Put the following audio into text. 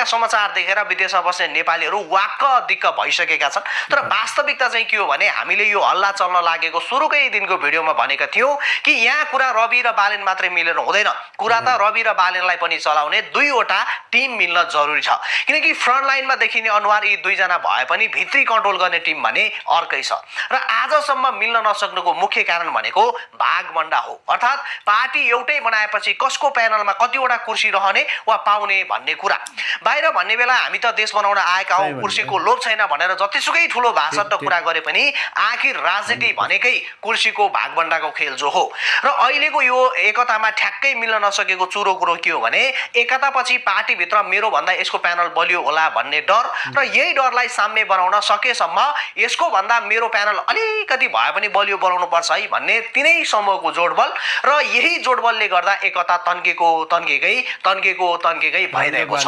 नभएका समाचार देखेर विदेशमा बस्ने नेपालीहरू वाक्क दिक्क भइसकेका छन्। तर वास्तविकता चाहिँ के हो भने हामीले यो हल्ला चल्न लागेको सुरुकै दिनको भिडियोमा भनेका थियौँ कि यहाँ कुरा रवि र बालेन मात्रै मिलेर हुँदैन, कुरा त रवि र बालेनलाई पनि चलाउने दुईवटा टिम मिल्न जरुरी छ। किनकि फ्रन्ट लाइनमा देखिने अनुहार यी दुईजना भए पनि भित्री कन्ट्रोल गर्ने टिम भने अर्कै छ। र आजसम्म मिल्न नसक्नुको मुख्य कारण भनेको भागभण्डा हो। अर्थात् पार्टी एउटै बनाएपछि कसको प्यानलमा कतिवटा कुर्सी रहने वा पाउने भन्ने कुरा। बाहिर भन्ने बेला हामी त देश बनाउन आएका हौँ, कुर्सीको लोभ छैन भनेर जतिसुकै ठुलो भाषण त कुरा गरे पनि आखिर राजनीति भनेकै कुर्सीको भागभण्डाको खेल जो हो। र अहिलेको यो एकतामा ठ्याक्कै मिल्न नसकेको चुरो कुरो के हो भने एकतापछि पार्टीभित्र मेरो भन्दा यसको प्यानल बलियो होला भन्ने डर, र यही डरलाई साम्य बनाउन सकेसम्म यसको भन्दा मेरो प्यानल अलिकति भए पनि बलियो बनाउनु पर्छ है भन्ने तिनै समूहको जोडबल, र यही जोडबलले गर्दा एकता तन्केकै भइरहेको छ।